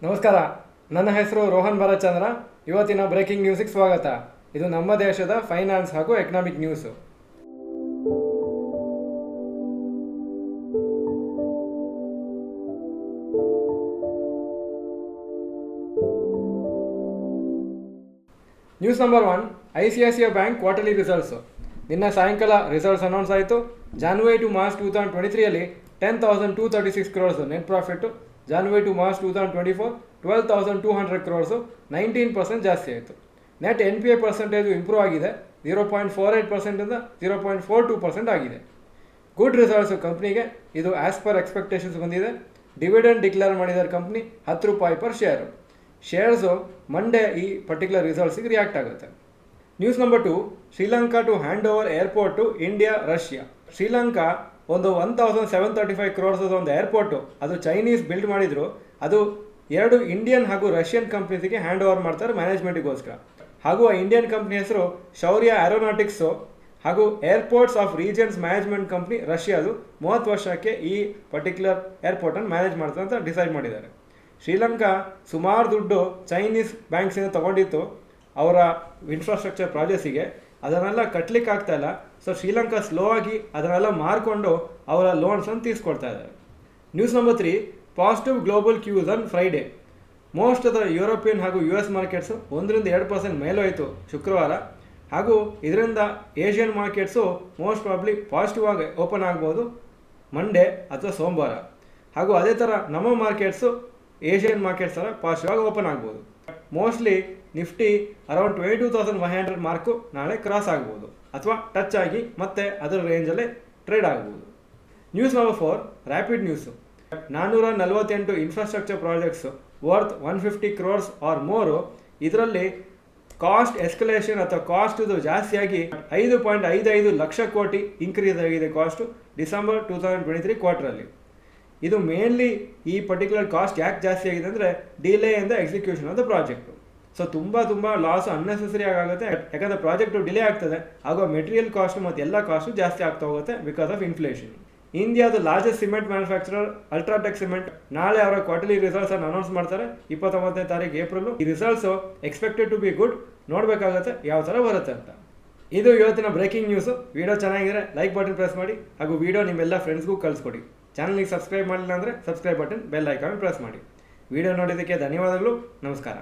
ನಮಸ್ಕಾರ. ನನ್ನ ಹೆಸರು ರೋಹನ್ ಭರಚಂದ್ರ. ಇವತ್ತಿನ ಬ್ರೇಕಿಂಗ್ ನ್ಯೂಸಿಗೆ ಸ್ವಾಗತ. ಇದು ನಮ್ಮ ದೇಶದ ಫೈನಾನ್ಸ್ ಹಾಗೂ economic news. News number 1, ICICI bank quarterly results. ನಿನ್ನೆ ಸಾಯಂಕಾಲ ರಿಸಲ್ಟ್ಸ್ ಅನೌನ್ಸ್ ಆಯಿತು. January to March 2023 10,236 crores net profit. January to March 2024 12,200 crores, 19% ಜಾಸ್ತಿ ಆಯಿತು. ನೆಟ್ NPA ಪರ್ಸೆಂಟೇಜು ಇಂಪ್ರೂವ್ ಆಗಿದೆ. 0.48%ಇಂದ 0.42% ಆಗಿದೆ. ಗುಡ್ ರಿಸಲ್ಟ್ಸು ಕಂಪ್ನಿಗೆ. ಇದು ಆ್ಯಸ್ ಪರ್ ಎಕ್ಸ್ಪೆಕ್ಟೇಷನ್ಸ್ ಬಂದಿದೆ. ಡಿವಿಡೆಂಡ್ ಡಿಕ್ಲೇರ್ ಮಾಡಿದ್ದಾರೆ company, ₹10 per share. Shares Monday ಈ ಪರ್ಟಿಕ್ಯುಲರ್ ರಿಸಲ್ಟ್ಸಿಗೆ ರಿಯಾಕ್ಟ್ ಆಗುತ್ತೆ. News number 2, Sri Lanka to hand over airport to India Russia. Sri Lanka ಒಂದು 1,735 crores ಒಂದು ಏರ್ಪೋರ್ಟು, ಅದು ಚೈನೀಸ್ ಬಿಲ್ಡ್ ಮಾಡಿದ್ರು, ಅದು 2 ಇಂಡಿಯನ್ ಹಾಗೂ ರಷ್ಯನ್ ಕಂಪ್ನೀಸಿಗೆ ಹ್ಯಾಂಡ್ ಓವರ್ ಮಾಡ್ತಾರೆ ಮ್ಯಾನೇಜ್ಮೆಂಟಿಗೋಸ್ಕರ. ಹಾಗೂ ಆ ಇಂಡಿಯನ್ ಕಂಪ್ನಿ ಹೆಸರು ಶೌರ್ಯ ಏರೋನಾಟಿಕ್ಸು. ಹಾಗೂ airports of regions management company ರಷ್ಯಾದು 30 ವರ್ಷಕ್ಕೆ ಈ ಪರ್ಟಿಕ್ಯುಲರ್ ಏರ್ಪೋರ್ಟನ್ನು ಮ್ಯಾನೇಜ್ ಮಾಡ್ತಾರೆ ಅಂತ ಡಿಸೈಡ್ ಮಾಡಿದ್ದಾರೆ. ಶ್ರೀಲಂಕಾ ಸುಮಾರು ದುಡ್ಡು ಚೈನೀಸ್ ಬ್ಯಾಂಕ್ಸಿಂದ ತೊಗೊಂಡಿತ್ತು ಅವರ ಇನ್ಫ್ರಾಸ್ಟ್ರಕ್ಚರ್ ಪ್ರಾಜೆಕ್ಟ್ಸಿಗೆ. ಅದನ್ನೆಲ್ಲ ಕಟ್ಟಲಿಕ್ಕೆ ಆಗ್ತಾ ಇಲ್ಲ. ಸೊ ಶ್ರೀಲಂಕಾ ಸ್ಲೋ ಆಗಿ ಅದನ್ನೆಲ್ಲ ಮಾರ್ಕೊಂಡು ಅವರ ಲೋನ್ಸನ್ನು ತೀರಿಸ್ಕೊಳ್ತಾ ಇದ್ದಾರೆ. News number 3, positive global Qs on Friday. Most of the European ಹಾಗೂ US ಮಾರ್ಕೆಟ್ಸು 1-2% ಮೇಲೋಯಿತು ಶುಕ್ರವಾರ. ಹಾಗೂ ಇದರಿಂದ Asian markets most probably positive ಆಗಿ ಓಪನ್ ಆಗ್ಬೋದು ಮಂಡೇ ಅಥವಾ ಸೋಮವಾರ. ಹಾಗೂ ಅದೇ ಥರ ನಮ್ಮ ಮಾರ್ಕೆಟ್ಸು ಏಷ್ಯನ್ ಮಾರ್ಕೆಟ್ಸ್ ಥರ ಪಾಸಿಟಿವ್ ಆಗಿ ಓಪನ್ ಆಗ್ಬೋದು. ಮೋಸ್ಟ್ಲಿ ನಿಫ್ಟಿ ಅರೌಂಡ್ 22,100 ಮಾರ್ಕು ನಾಳೆ ಕ್ರಾಸ್ ಆಗ್ಬೋದು ಅಥವಾ ಟಚ್ ಆಗಿ ಮತ್ತೆ ಅದರ ರೇಂಜಲ್ಲೇ ಟ್ರೇಡ್ ಆಗ್ಬೋದು. News number 4, rapid news. 448 infrastructure projects worth 150 crores R ಮೋರು. ಇದರಲ್ಲಿ ಕಾಸ್ಟ್ ಎಸ್ಕಲೇಷನ್ ಅಥವಾ ಕಾಸ್ಟ್ ಇದು ಜಾಸ್ತಿಯಾಗಿ 5.55 ಲಕ್ಷ ಕೋಟಿ ಇನ್ಕ್ರೀಸ್ ಆಗಿದೆ ಕಾಸ್ಟು ಡಿಸೆಂಬರ್ 2023 ಕ್ವಾರ್ಟರಲ್ಲಿ. ಇದು ಮೇನ್ಲಿ ಈ ಪರ್ಟಿಕ್ಯುಲರ್ ಕಾಸ್ಟ್ ಯಾಕೆ ಜಾಸ್ತಿ ಆಗಿದೆ ಅಂದರೆ delay in the execution of the project. So ತುಂಬ ಲಾಸ್ ಅನ್ನೆಸೆಸರಿ ಆಗುತ್ತೆ. ಯಾಕಂದರೆ ಪ್ರಾಜೆಕ್ಟು ಡಿಲೇ ಆಗ್ತದೆ, ಆಗ ಮೆಟೀರಿಯಲ್ ಕಾಸ್ಟ್ ಮತ್ತು ಎಲ್ಲ ಕಾಸ್ಟು ಜಾಸ್ತಿ ಆಗ್ತಾ ಹೋಗುತ್ತೆ ಬಿಕಾಸ್ ಆಫ್ ಇನ್ಫ್ಲೇಷನ್. ಇಂಡಿಯಾದ largest cement manufacturer UltraTech cement ನಾಳೆ ಅವರ ಕ್ವಾರ್ಟರ್ಲಿ ರಿಸಲ್ಟ್ಸ್ ಅನ್ನು ಅನೌನ್ಸ್ ಮಾಡ್ತಾರೆ 29ನೇ ತಾರೀಕು ಏಪ್ರಿಲ್. ಈ results expected to be good. ನೋಡಬೇಕಾಗುತ್ತೆ ಯಾವ ಥರ ಬರುತ್ತೆ ಅಂತ. ಇದು ಇವತ್ತಿನ ಬ್ರೇಕಿಂಗ್ ನ್ಯೂಸು. ವಿಡಿಯೋ ಚೆನ್ನಾಗಿದ್ರೆ ಲೈಕ್ ಬಟನ್ ಪ್ರೆಸ್ ಮಾಡಿ ಹಾಗೂ ವಿಡಿಯೋ ನಿಮ್ಮೆಲ್ಲ ಫ್ರೆಂಡ್ಸ್ಗೂ ಕಳಿಸ್ಕೊಡಿ. ಚಾನಲ್ಗೆ ಸಬ್ಸ್ಕ್ರೈಬ್ ಮಾಡಿಲ್ಲ ಅಂದರೆ subscribe button, bell icon press ಮಾಡಿ. ವಿಡಿಯೋ ನೋಡಿದ್ದಕ್ಕೆ ಧನ್ಯವಾದಗಳು. ನಮಸ್ಕಾರ.